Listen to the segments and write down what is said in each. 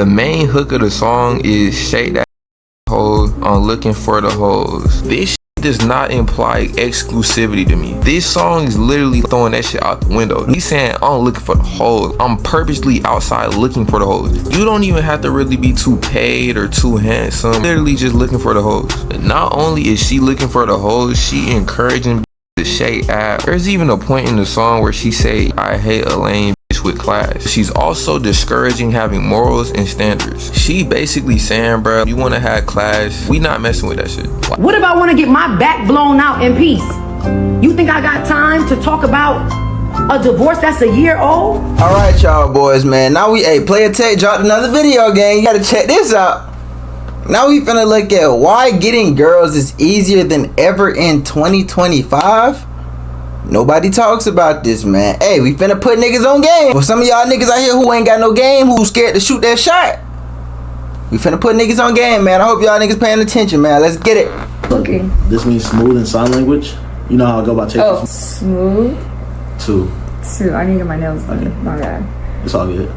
The main hook of the song is shake that hole, I'm looking for the hoes. This does not imply exclusivity to me. This song is literally throwing that shit out the window. He's saying, I'm looking for the hoes. I'm purposely outside looking for the hoes. You don't even have to really be too paid or too handsome. Literally just looking for the hoes. Not only is she looking for the hoes, she encouraging to shake ass. There's even a point in the song where she say, I hate a lame bitch with class. She's also discouraging having morals and standards. She basically saying, bro, you want to have class, we not messing with that shit. What if I want to get my back blown out in peace? You think I got time to talk about a divorce that's a year old? All right, y'all boys, man. Now Player Tech dropped another video game. You gotta check this out. Now we finna look at why getting girls is easier than ever in 2025. Nobody talks about this, man. Hey, we finna put niggas on game. For some of y'all niggas out here who ain't got no game, who scared to shoot that shot, we finna put niggas on game, man. I hope y'all niggas paying attention, man. Let's get it. Okay. This means smooth in sign language. You know how I go about taking. Oh, smooth. Two. I need to get my nails done. My bad. It's all good.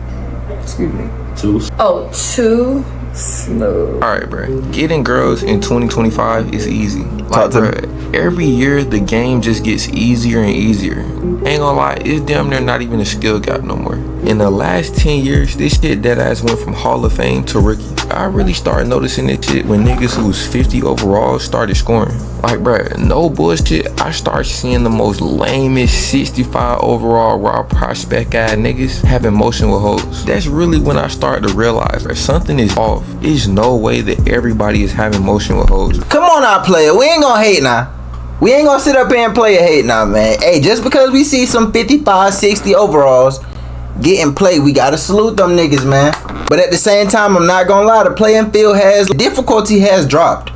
Excuse me. Two. Oh, too smooth. Alright, bro. Getting girls in 2025 is easy. Like, bro, every year the game just gets easier and easier. Ain't gonna lie, it's damn near not even a skill gap no more. In the last 10 years, this shit deadass went from Hall of Fame to rookie. I really started noticing this shit when niggas who was 50 overall started scoring. Like, bruh, no bullshit, I started seeing the most lamest 65 overall raw prospect ass niggas having motion with hoes. That's really when I started to realize, bruh, something is off. There's no way that everybody is having motion with hoes. Come on now, player. We ain't gonna hate now. We ain't gonna sit up here and play a hate now, man. Hey, just because we see some 55, 60 overalls getting played, we gotta salute them niggas, man. But at the same time, I'm not gonna lie, the playing field difficulty has dropped.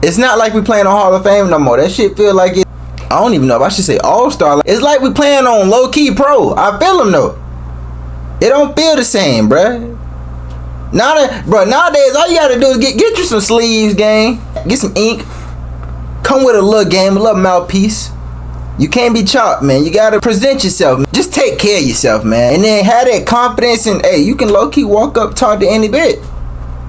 It's not like we playing on Hall of Fame no more. That shit feel like it, I don't even know if I should say all-star. It's like we playing on low-key pro. I feel them though. It don't feel the same, bruh. Nowadays, all you gotta do is get you some sleeves, gang. Get some ink. Come with a little game, a little mouthpiece. You can't be chopped, man. You gotta present yourself. Just take care of yourself, man. And then have that confidence and, hey, you can low-key walk up, talk to any bitch.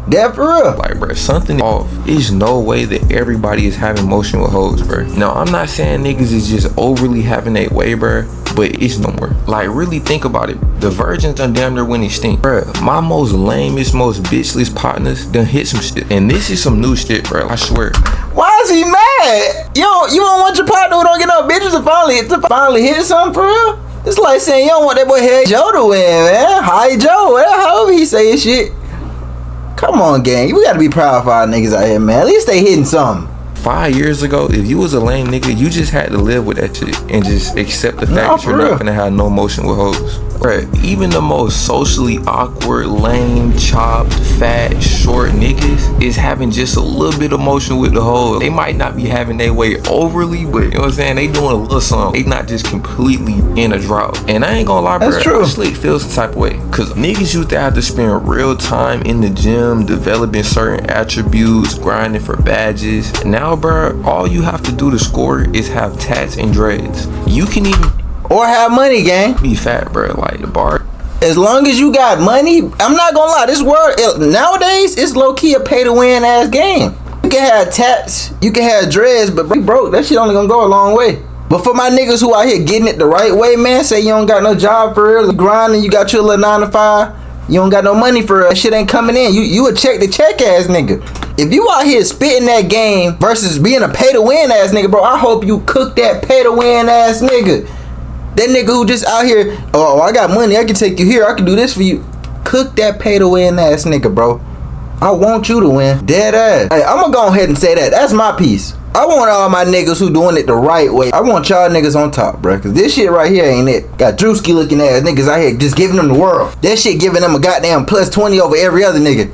That for real. Like, bro, something off. There's no way that everybody is having motion with hoes, bro. Now, I'm not saying niggas is just overly having their way, bro, but it's no more. Like, really think about it. The virgins done damn near went extinct. Bro, my most lamest, most bitchless partners done hit some shit. And this is some new shit, bro. I swear. Why is he mad? You don't want your partner who don't get no bitches to finally hit something for real? It's like saying you don't want that boy Head Joe to win, man. Hi Joe, however he say his shit. Come on, gang. We gotta be proud of our niggas out here, man. At least they hitting something. 5 years ago, if you was a lame nigga, you just had to live with that shit and just accept the fact that you're not gonna have no motion with hoes. Bruh, even the most socially awkward, lame, chopped, fat, short niggas is having just a little bit of motion with the hoes. They might not be having their way overly, but you know what I'm saying? They doing a little something. They not just completely in a drought. And I ain't gonna lie, bro, I slick feel some type of way. Cause niggas used to have to spend real time in the gym, developing certain attributes, grinding for badges. Now, bro, all you have to do to score is have tats and dreads. You can even or have money, gang. Be fat, bro, like the bar. As long as you got money, I'm not gonna lie, this world nowadays it's low-key a pay-to-win ass game. You can have tats, you can have dreads, but broke, that shit only gonna go a long way. But for my niggas who out here getting it the right way, man, say you don't got no job for real, grinding, you got your little 9 to 5, you don't got no money for real, that shit ain't coming in. You a check the check ass nigga. If you out here spitting that game versus being a pay-to-win ass nigga, bro, I hope you cook that pay-to-win ass nigga. That nigga who just out here, oh, I got money, I can take you here, I can do this for you. Cook that pay-to-win ass nigga, bro. I want you to win. Dead ass. Hey, I'm gonna go ahead and say that. That's my piece. I want all my niggas who doing it the right way. I want y'all niggas on top, bro. Cause this shit right here ain't it. Got Drewski looking ass niggas out here just giving them the world. That shit giving them a goddamn plus 20 over every other nigga.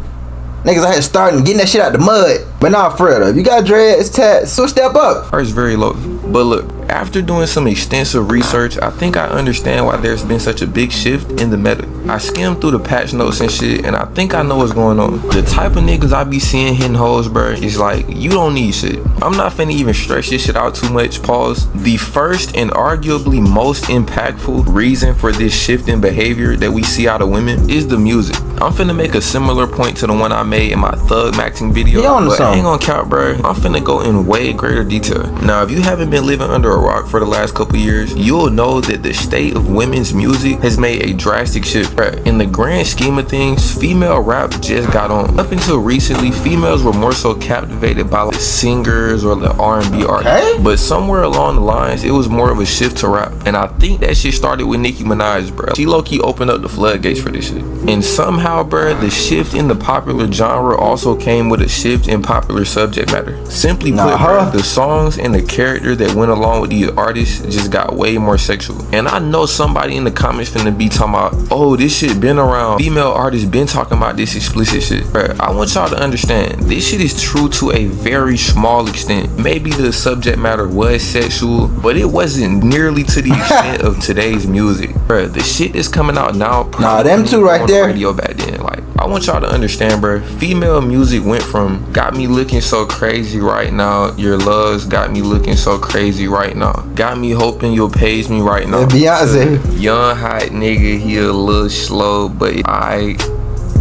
Niggas out here starting, getting that shit out the mud. But nah, for real though, if you got dreads, tats, so step up. Ours very low. But look, after doing some extensive research, I think I understand why there's been such a big shift in the meta. I skimmed through the patch notes and shit, and I think I know what's going on. The type of niggas I be seeing hitting hoes, bro, is like, you don't need shit. I'm not finna even stretch this shit out too much, pause. The first and arguably most impactful reason for this shift in behavior that we see out of women is the music. I'm finna make a similar point to the one I made in my Thug Maxing video, but I ain't gonna count, bro. I'm finna go in way greater detail. Now, if you haven't been living under a rock for the last couple years, you'll know that the state of women's music has made a drastic shift. Bruh, in the grand scheme of things, female rap just got on. Up until recently, females were more so captivated by like singers or the R&B artists. But somewhere along the lines, it was more of a shift to rap. And I think that shit started with Nicki Minaj, bro. She low-key opened up the floodgates for this shit. And somehow, bro, the shift in the popular genre also came with a shift in popular subject matter. Simply put, bro, the songs and the character that went along with these artists just got way more sexual. And I know somebody in the comments finna be talking about, oh, this shit been around. Female artists been talking about this explicit shit. Bro, I want y'all to understand, this shit is true to a very small extent. Maybe the subject matter was sexual, but it wasn't nearly to the extent of today's music. Bro, the shit that's coming out now, them two right there. Radio back then, like, I want y'all to understand, bro. Female music went from got me looking so crazy right now, your loves got me looking so crazy right now, got me hoping you'll page me right now. Beyonce. Young hot nigga, he a little slow, but I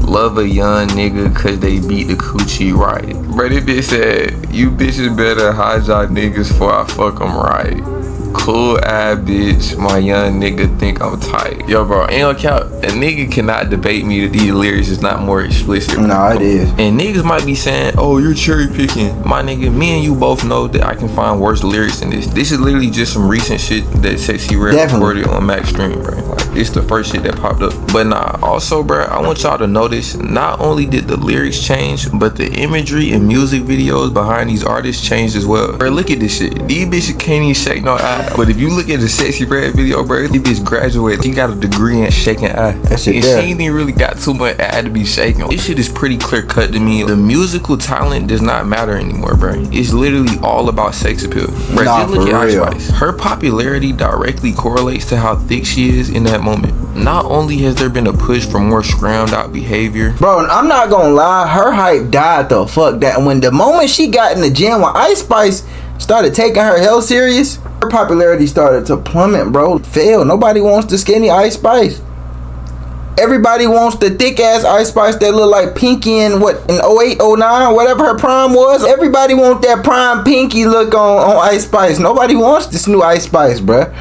love a young nigga cause they beat the coochie right. Bro, this bitch said, you bitches better hide y'all niggas before I fuck them right. Cool ass bitch, my young nigga think I'm tight. Yo, bro, ain't no cap. A nigga cannot debate me that these lyrics is not more explicit. Nah, it is. And niggas might be saying, oh, you're cherry picking. My nigga, me and you both know that I can find worse lyrics than this. This is literally just some recent shit that Sexy Red recorded on Max Stream, bro. Like, this the first shit that popped up. But nah, also, bro, I want y'all to notice, not only did the lyrics change, but the imagery and music videos behind these artists changed as well. Bro, look at this shit. These bitches can't even shake no eye. But if you look at the Sexy Red video, bro, this bitch graduated. She got a degree in shaking eye. That shit, and she ain't even really got too much eye to be shaking. This shit is pretty clear cut to me. The musical talent does not matter anymore, bro. It's literally all about sex appeal. Bro, just look at Ice Spice. Her popularity directly correlates to how thick she is in that moment. Not only has there been a push for more scrammed out behavior, bro, I'm not gonna lie, her hype died the fuck that when the moment she got in the gym, when Ice Spice started taking her health serious, her popularity started to plummet, bro. Fail. Nobody wants the skinny Ice Spice. Everybody wants the thick ass Ice Spice that look like Pinky in what, in 08, 09, whatever her prime was. Everybody want that prime Pinky look on Ice Spice. Nobody wants this new Ice Spice, bruh.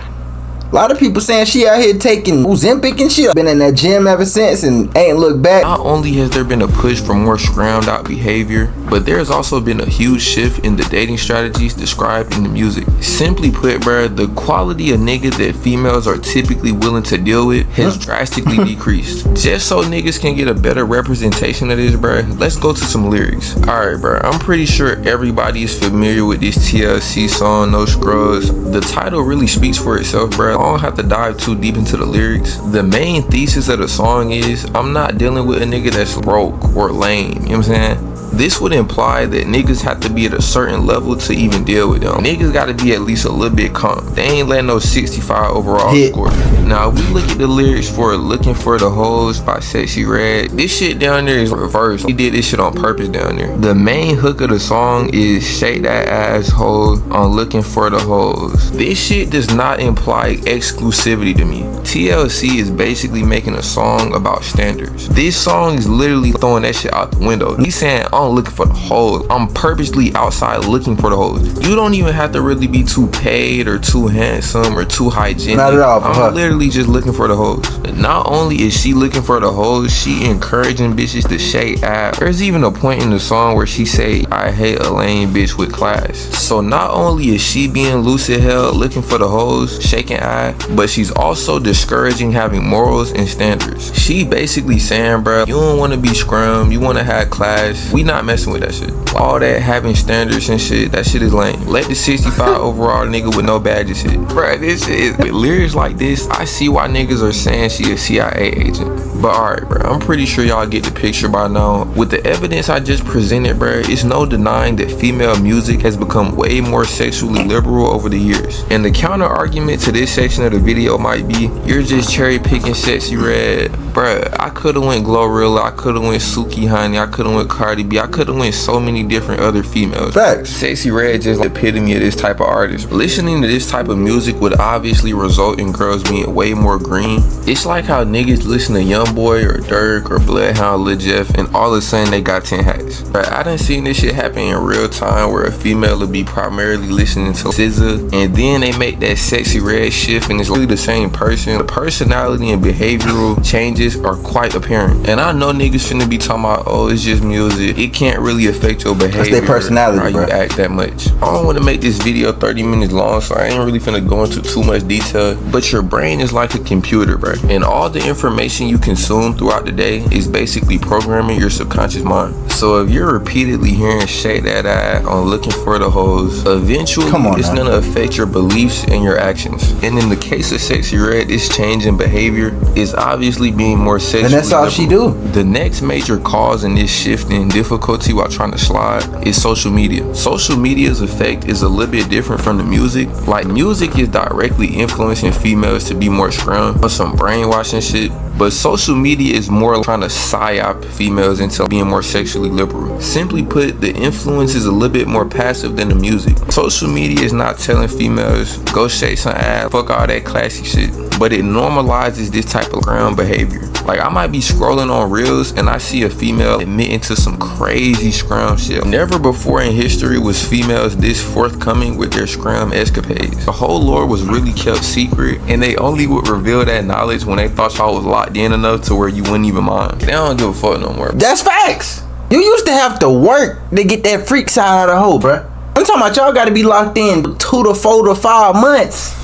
A lot of people saying she out here taking Ozempic and shit. Been in that gym ever since and ain't looked back. Not only has there been a push for more scrammed out behavior, but there's also been a huge shift in the dating strategies described in the music. Simply put, bruh, the quality of nigga that females are typically willing to deal with has drastically decreased. Just so niggas can get a better representation of this, bruh, let's go to some lyrics. Alright, bruh, I'm pretty sure everybody is familiar with this TLC song, No Scrubs. The title really speaks for itself, bruh. I don't have to dive too deep into the lyrics. The main thesis of the song is, I'm not dealing with a nigga that's broke or lame, you know what I'm saying? This would imply that niggas have to be at a certain level to even deal with them. Niggas gotta be at least a little bit calm. They ain't letting no 65 overall score. Now, if we look at the lyrics for Looking for the Hoes by Sexy Red, this shit down there is reversed. He did this shit on purpose down there. The main hook of the song is Shake That Asshole on Looking for the Hoes. This shit does not imply exclusivity to me. TLC is basically making a song about standards. This song is literally throwing that shit out the window. He's saying, I'm looking for the hoes. I'm purposely outside looking for the hoes. You don't even have to really be too paid or too handsome or too hygienic. Not at all. I'm literally just looking for the hoes. Not only is she looking for the hoes, she encouraging bitches to shake ass. There's even a point in the song where she say, I hate a lame bitch with class. So not only is she being loose as hell looking for the hoes, shaking ass, but she's also discouraging having morals and standards. She basically saying, bruh, you don't want to be scrum, you want to have class. We not messing with that shit. All that having standards and shit, that shit is lame. Let the 65 overall nigga with no badges hit. Bruh, this shit is, with lyrics like this, I see why niggas are saying she a CIA agent. But alright, bruh, I'm pretty sure y'all get the picture by now. With the evidence I just presented, bruh, it's no denying that female music has become way more sexually liberal over the years. And the counter argument to this section of the video might be, you're just cherry picking Sexy Red. Bruh, I could've went Glorilla, I could've went Suki Honey, I could've went Cardi B, I could have went so many different other females. Facts. Sexy Red just the epitome of this type of artist. Listening to this type of music would obviously result in girls being way more green. It's like how niggas listen to Youngboy or Dirk or Bloodhound Lil Jeff and all of a sudden they got 10 hats. But I done seen this shit happen in real time where a female would be primarily listening to SZA and then they make that Sexy Red shift and it's really the same person. The personality and behavioral changes are quite apparent. And I know niggas finna be talking about, oh, it's just music. It can't really affect your behavior. That's their personality, how bro. you act that much. I don't want to make this video 30 minutes long, so I ain't really finna go into too much detail. But your brain is like a computer, bro. And all the information you consume throughout the day is basically programming your subconscious mind. So if you're repeatedly hearing shake that eye on looking for the hoes, eventually it's gonna affect your beliefs and your actions. And in the case of Sexy Red, this change in behavior is obviously being more sexually And that's all liberal. she do. The next major cause in this shift in difficulty while trying to slide is social media. Social media's effect is a little bit different from the music. Like music is directly influencing females to be more scrum or some brainwashing shit. But social media is more trying to psyop females into being more sexually liberal. Simply put, the influence is a little bit more passive than the music. Social media is not telling females, go shake some ass, fuck all that classy shit. But it normalizes this type of ground behavior. Like I might be scrolling on Reels and I see a female admitting to some crazy scrum shit. Never before in history was females this forthcoming with their scrum escapades. The whole lore was really kept secret and they only would reveal that knowledge when they thought y'all was locked in enough to where you wouldn't even mind. They don't give a fuck no more. That's facts. You used to have to work to get that freak side out of the hole, bruh. I'm talking about y'all gotta be locked in 2 to 4 to 5 months.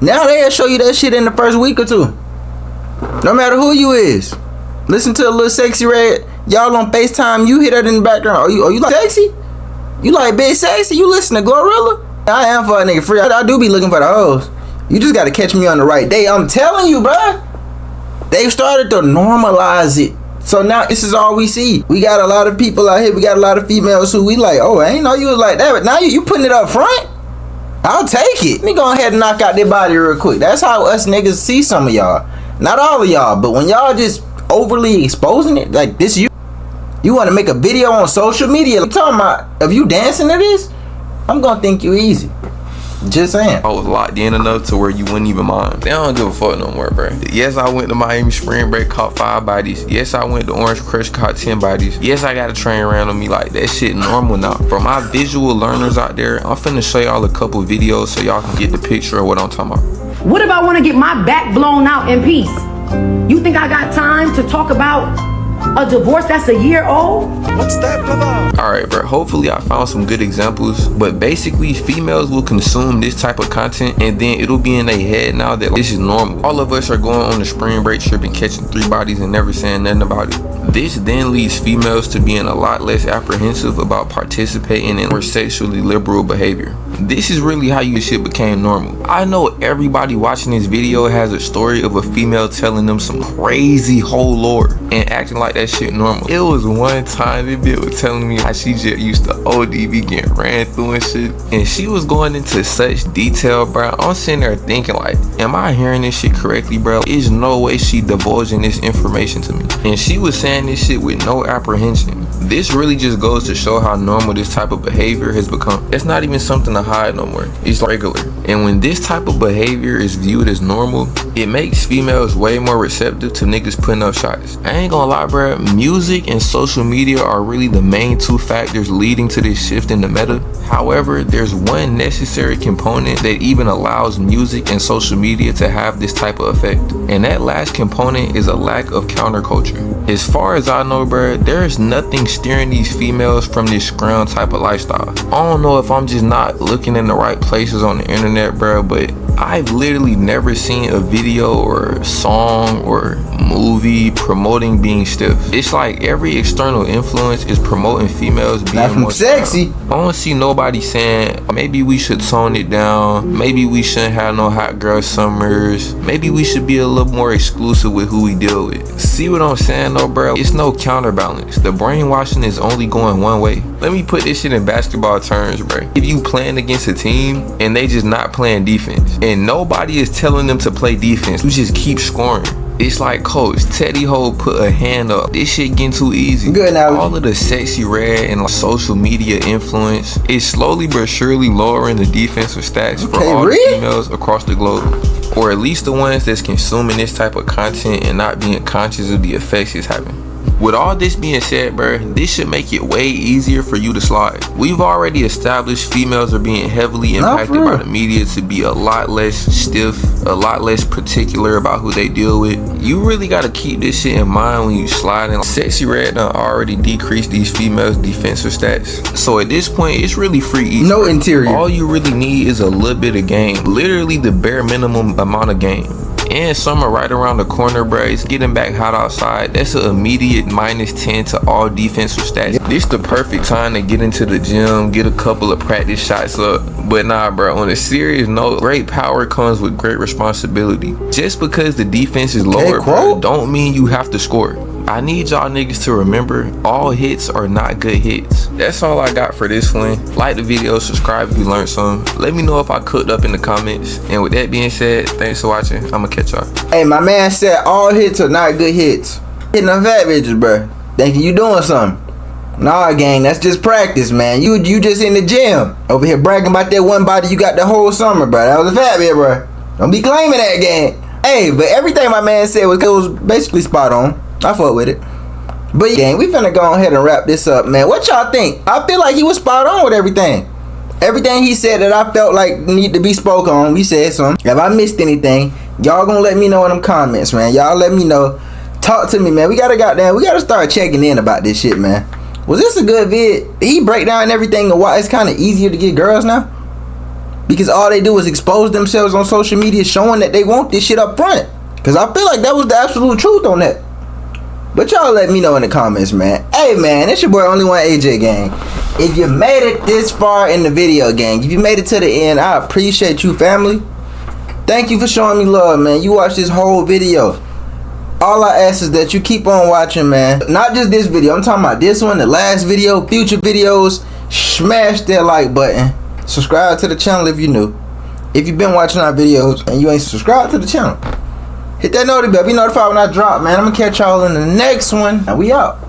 Now they'll show you that shit in the first week or two. No matter who you is. Listen to a little Sexy Red. Y'all on FaceTime, you hear that in the background. Are you like sexy? You like big sexy? You listen to Glorilla? I am for a nigga free. I do be looking for the hoes. You just gotta catch me on the right day. I'm telling you, bruh. They started to normalize it. So now this is all we see. We got a lot of people out here. We got a lot of females who we like, oh, I ain't know you was like that. But now you putting it up front? I'll take it. Let me go ahead and knock out their body real quick. That's how us niggas see some of y'all. Not all of y'all, but when y'all just overly exposing it, like this you want to make a video on social media. I'm talking about, if you dancing to this, I'm going to think you easy. Just saying. I was locked in enough to where you wouldn't even mind. They don't give a fuck no more, bro. Yes, I went to Miami Spring Break, caught 5 bodies. Yes, I went to Orange Crush, caught 10 bodies. Yes, I got a train around on me like that shit normal now. For my visual learners out there, I'm finna show y'all a couple videos so y'all can get the picture of what I'm talking about. What if I want to get my back blown out in peace? You think I got time to talk about a divorce that's a year old? What's that, brother? Alright, bro, hopefully I found some good examples, but basically females will consume this type of content and then it'll be in their head now that this is normal. All of us are going on a spring break trip and catching 3 bodies and never saying nothing about it. This then leads females to being a lot less apprehensive about participating in more sexually liberal behavior. This is really how your shit became normal. I know everybody watching this video has a story of a female telling them some crazy whole lore and acting like that shit normal. It was one time this bitch was telling me how she just used to OD be getting ran through and shit, and she was going into such detail, bro. I'm sitting there thinking like, am I hearing this shit correctly, bro? There's no way she divulging this information to me, and she was saying this shit with no apprehension. This really just goes to show how normal this type of behavior has become. It's not even something to hide no more. It's regular. And when this type of behavior is viewed as normal, it makes females way more receptive to niggas putting up shots. I ain't gonna lie, bro. Music and social media are really the main 2 factors leading to this shift in the meta. However, there's one necessary component that even allows music and social media to have this type of effect. And that last component is a lack of counterculture. As far as I know, bro, there's nothing steering these females from this scrum type of lifestyle. I don't know if I'm just not looking in the right places on the internet, bro, but I've literally never seen a video or song or movie promoting being stiff. It's like every external influence is promoting females being Not from more sexy. I don't see nobody saying maybe we should tone it down, maybe we shouldn't have no hot girl summers, maybe we should be a little more exclusive with who we deal with. See what I'm saying though, bro? It's no counterbalance. The brainwashing is only going one way. Let me put this shit in basketball terms, bro. If you playing against a team and they just not playing defense and nobody is telling them to play defense, you just keep scoring, It's like Coach Teddy Ho put a hand up. This shit getting too easy. Good now. All of the sexy red and social media influence is slowly but surely lowering the defensive stats for all the females across the globe. Or at least the ones that's consuming this type of content and not being conscious of the effects it's having. With all this being said, bruh, this should make it way easier for you to slide. We've already established females are being heavily impacted by the media to be a lot less stiff, a lot less particular about who they deal with. You really gotta keep this shit in mind when you sliding. Sexy Red done already decreased these females' defensive stats. So at this point, it's really free easy. No interior. All you really need is a little bit of game. Literally the bare minimum amount of game. And summer right around the corner, bruh. It's getting back hot outside. That's an immediate -10 to all defensive stats. This the perfect time to get into the gym, get a couple of practice shots up. But nah, bro, on a serious note, great power comes with great responsibility. Just because the defense is lower, bro, don't mean you have to score. I need y'all niggas to remember, all hits are not good hits. That's all I got for this one. Like the video, subscribe if you learned something. Let me know if I cooked up in the comments. And with that being said, thanks for watching. I'ma catch y'all. Hey, my man said all hits are not good hits. Hitting them fat bitches, bro. Thinking you doing something. Nah, gang, that's just practice, man. You just in the gym. Over here bragging about that one body you got the whole summer, bro. That was a fat bitch, bro. Don't be claiming that, gang. Hey, but everything my man said was basically spot on. I fuck with it. But gang, we finna go ahead and wrap this up, man. What y'all think? I feel like he was spot on with everything. Everything he said that I felt like need to be spoke on, we said something. If I missed anything, y'all gonna let me know in them comments, man. Y'all let me know. Talk to me, man. We gotta start checking in about this shit, man. Was this a good vid? Did he break down everything and why it's kind of easier to get girls now? Because all they do is expose themselves on social media showing that they want this shit up front. Because I feel like that was the absolute truth on that. But y'all let me know in the comments, man. Hey, man, it's your boy Only One AJ, gang. If you made it this far in the video, gang, if you made it to the end, I appreciate you, family. Thank you for showing me love, man. You watched this whole video. All I ask is that you keep on watching, man. Not just this video. I'm talking about this one, the last video, future videos. Smash that like button. Subscribe to the channel if you're new. If you've been watching our videos and you ain't subscribed to the channel, hit that notification bell. Be notified when I drop, man. I'm gonna catch y'all in the next one. And we out.